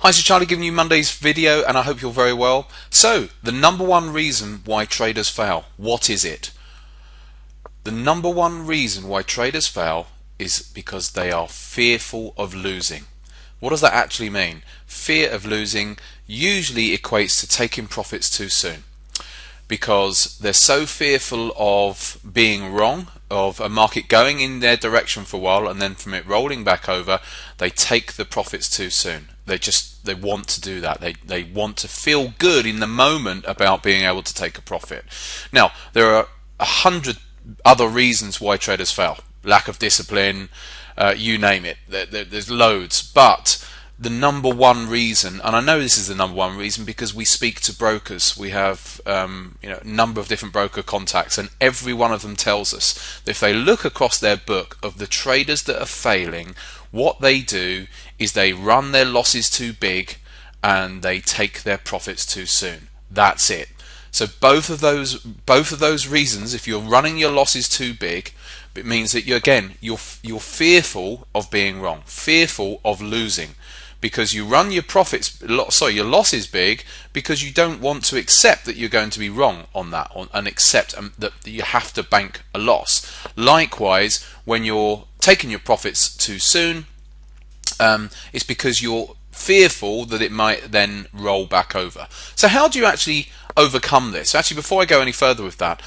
Hi, this is Charlie giving you Monday's video, and I hope you're very well. So, the number one reason why traders fail, what is it? The number one reason why traders fail is because they are fearful of losing. What does that actually mean? Fear of losing usually equates to taking profits too soon, because they're so fearful of being wrong, of a market going in their direction for a while and then from it rolling back over, they take the profits too soon. They want to do that. They want to feel good in the moment about being able to take a profit. Now, there are 100 other reasons why traders fail. Lack of discipline, you name it. There's loads, but the number one reason, and I know this is the number one reason because we speak to brokers. We have a number of different broker contacts, and every one of them tells us that if they look across their book of the traders that are failing, what they do is they run their losses too big and they take their profits too soon. That's it. So both of those reasons, if you're running your losses too big, it means that you're fearful of being wrong, fearful of losing, because you run your your losses big because you don't want to accept that you're going to be wrong on that, and accept that you have to bank a loss. Likewise, when you're taking your profits too soon, it's because you're fearful that it might then roll back over. So how do you actually overcome this? Actually, before I go any further with that,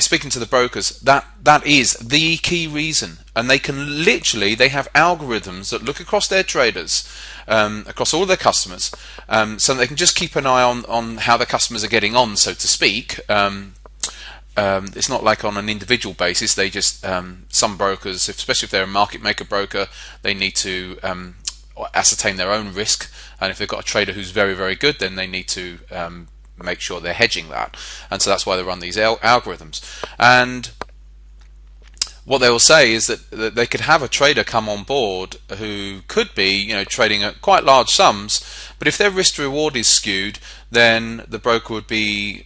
speaking to the brokers, that is the key reason, and they have algorithms that look across their traders, across all their customers, so they can just keep an eye on how the customers are getting on, so to speak. It's not like on an individual basis. They just some brokers, especially if they're a market maker broker, they need to ascertain their own risk, and if they've got a trader who's very, very good, then they need to make sure they're hedging that, and so that's why they run these algorithms. And what they will say is that they could have a trader come on board who could be trading at quite large sums, but if their risk to reward is skewed, then the broker would be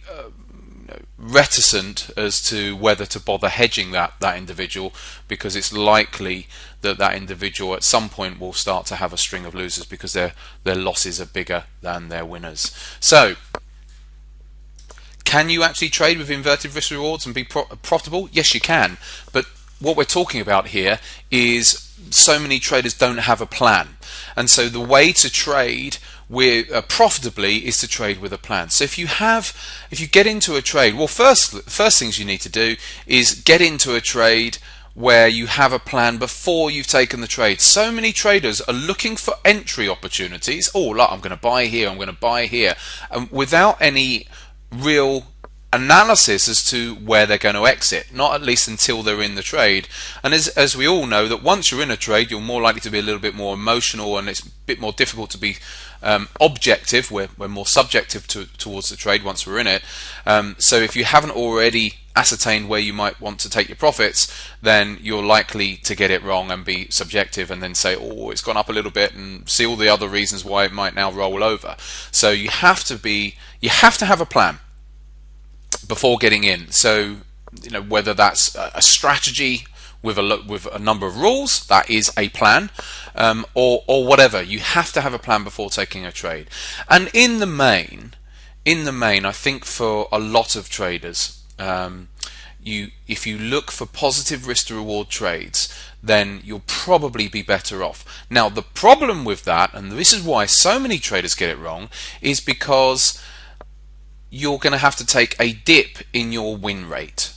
reticent as to whether to bother hedging that individual, because it's likely that individual at some point will start to have a string of losers because their losses are bigger than their winners. So can you actually trade with inverted risk rewards and be profitable? Yes, you can, but what we're talking about here is so many traders don't have a plan, and so the way to trade profitably is to trade with a plan. So if you get into a trade, well, first things you need to do is get into a trade where you have a plan before you've taken the trade. So many traders are looking for entry opportunities. Oh, look, I'm going to buy here, I'm going to buy here, without any real analysis as to where they're going to exit, not at least until they're in the trade. And as we all know, that once you're in a trade, you're more likely to be a little bit more emotional, and it's a bit more difficult to be objective. We're more subjective towards the trade once we're in it. So if you haven't already ascertained where you might want to take your profits, then you're likely to get it wrong and be subjective, and then say, oh, it's gone up a little bit, and see all the other reasons why it might now roll over. So you have to have a plan before getting in. So whether that's a strategy with a number of rules, that is a plan, or whatever, you have to have a plan before taking a trade. And in the main, I think for a lot of traders, if you look for positive risk to reward trades, then you'll probably be better off. Now, the problem with that, and this is why so many traders get it wrong, is because you're going to have to take a dip in your win rate,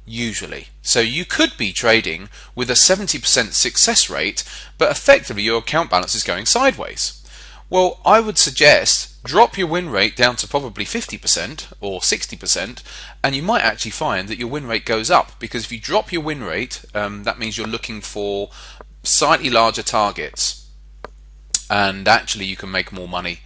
usually. So you could be trading with a 70% success rate, but effectively your account balance is going sideways. Well, I would suggest drop your win rate down to probably 50% or 60%, and you might actually find that your win rate goes up, because if you drop your win rate, that means you're looking for slightly larger targets, and actually you can make more money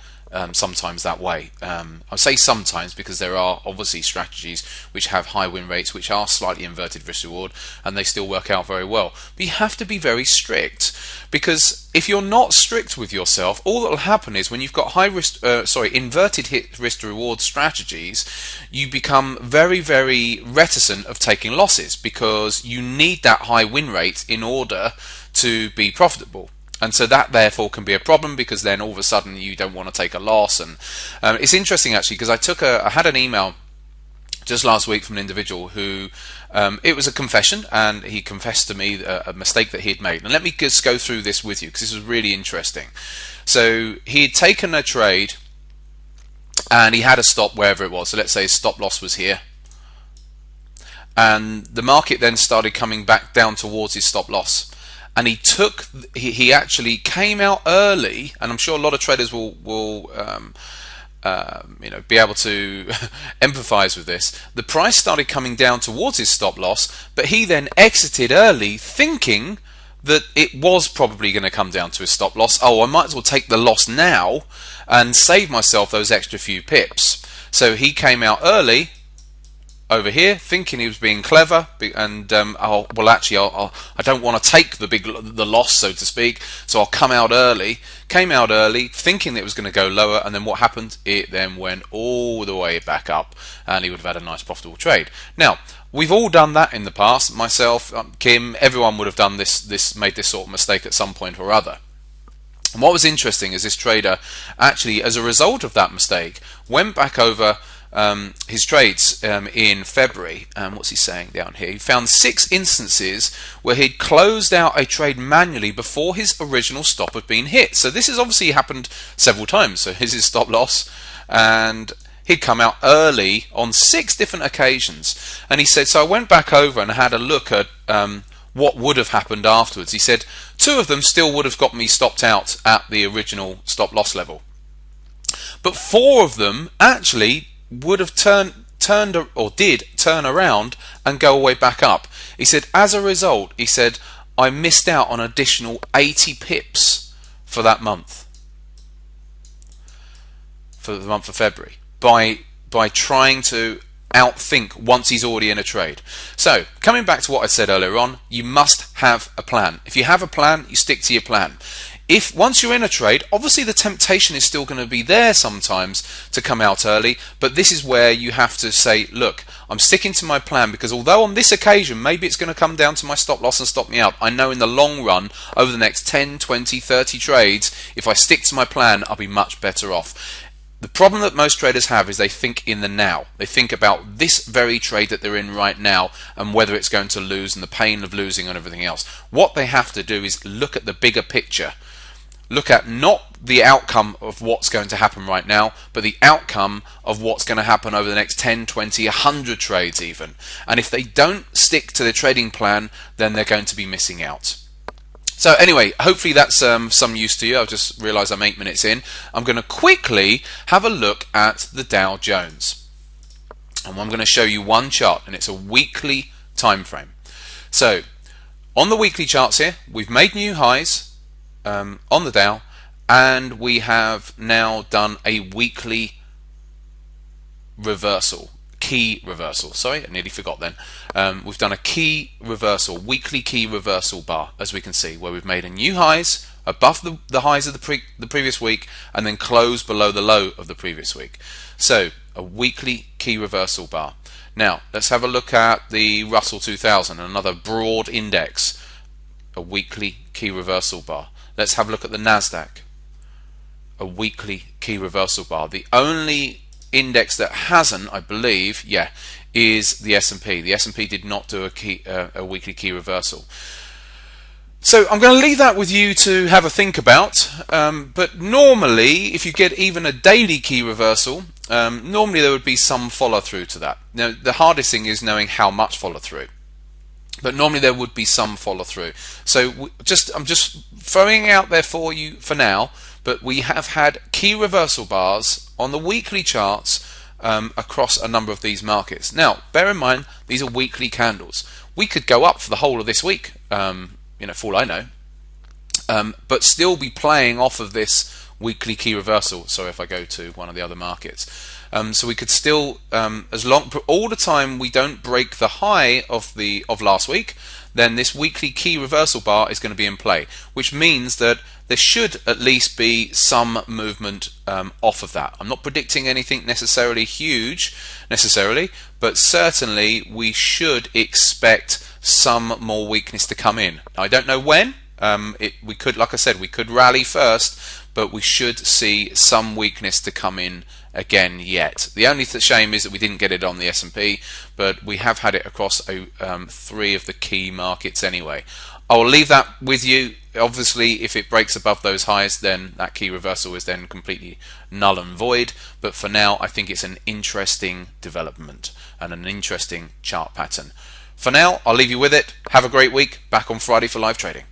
sometimes that way. I say sometimes because there are obviously strategies which have high win rates, which are slightly inverted risk reward, and they still work out very well. But you have to be very strict, because if you're not strict with yourself, all that will happen is when you've got inverted risk to reward strategies, you become very, very reticent of taking losses, because you need that high win rate in order to be profitable. And so that therefore can be a problem, because then all of a sudden you don't want to take a loss. And it's interesting actually, because I had an email just last week from an individual who it was a confession, and he confessed to me a mistake that he had made. And let me just go through this with you, because this was really interesting. So he had taken a trade and he had a stop wherever it was. So let's say his stop loss was here, and the market then started coming back down towards his stop loss, and he actually came out early. And I'm sure a lot of traders will be able to empathize with this. The price started coming down towards his stop loss, but he then exited early, thinking that it was probably going to come down to his stop loss. Oh, I might as well take the loss now and save myself those extra few pips. So he came out early over here, thinking he was being clever, and I don't want to take the loss, so to speak, so I'll come out early. Came out early, thinking that it was going to go lower, and then what happened? It then went all the way back up, and he would have had a nice profitable trade. Now, we've all done that in the past. Myself, Kim, everyone would have done made this sort of mistake at some point or other. And what was interesting is this trader actually, as a result of that mistake, went back over his trades in February. What's he saying down here? He found 6 instances where he'd closed out a trade manually before his original stop had been hit. So this has obviously happened several times. So here's his stop loss, and he'd come out early on 6 different occasions. And he said, so I went back over and had a look at what would have happened afterwards. He said 2 of them still would have got me stopped out at the original stop loss level, but 4 of them actually would have did turn around and go away back up. He said, as a result, he said, I missed out on additional 80 pips for that month, for the month of February, by trying to outthink once he's already in a trade. So coming back to what I said earlier on, you must have a plan. If you have a plan, you stick to your plan. If once you're in a trade, obviously the temptation is still going to be there sometimes to come out early, but this is where you have to say, look, I'm sticking to my plan, because although on this occasion maybe it's going to come down to my stop loss and stop me out, I know in the long run, over the next 10, 20, 30 trades, if I stick to my plan, I'll be much better off. The problem that most traders have is they think in the now. They think about this very trade that they're in right now and whether it's going to lose and the pain of losing and everything else. What they have to do is look at the bigger picture. Look at not the outcome of what's going to happen right now, but the outcome of what's going to happen over the next 10, 20, 100 trades even. And if they don't stick to their trading plan, then they're going to be missing out. So anyway, hopefully that's some use to you. I've just realized I'm 8 minutes in. I'm going to quickly have a look at the Dow Jones. And I'm going to show you one chart, and it's a weekly time frame. So on the weekly charts here, we've made new highs on the Dow, and we have now done a weekly reversal. Key reversal. Sorry, I nearly forgot then. We've done a key reversal, weekly key reversal bar, as we can see, where we've made a new highs above the highs of the previous week, and then closed below the low of the previous week. So a weekly key reversal bar. Now let's have a look at the Russell 2000, another broad index, a weekly key reversal bar. Let's have a look at the Nasdaq, a weekly key reversal bar. The only index that hasn't, I believe, is the S&P. The S&P did not do a weekly key reversal. So I'm going to leave that with you to have a think about. But normally, if you get even a daily key reversal, normally there would be some follow through to that. Now, the hardest thing is knowing how much follow through. But normally there would be some follow through. So I'm just throwing out there for you for now. But we have had key reversal bars on the weekly charts across a number of these markets. Now, bear in mind, these are weekly candles. We could go up for the whole of this week, for all I know, but still be playing off of this weekly key reversal. So if I go to one of the other markets, so we could still, all the time we don't break the high of last week, then this weekly key reversal bar is going to be in play, which means that there should at least be some movement off of that. I'm not predicting anything necessarily huge, but certainly we should expect some more weakness to come in. Now, I don't know when, We could, like I said, we could rally first, but we should see some weakness to come in again yet. The only shame is that we didn't get it on the S&P, but we have had it across three of the key markets anyway. I will leave that with you. Obviously, if it breaks above those highs, then that key reversal is then completely null and void. But for now, I think it's an interesting development and an interesting chart pattern. For now, I'll leave you with it. Have a great week. Back on Friday for live trading.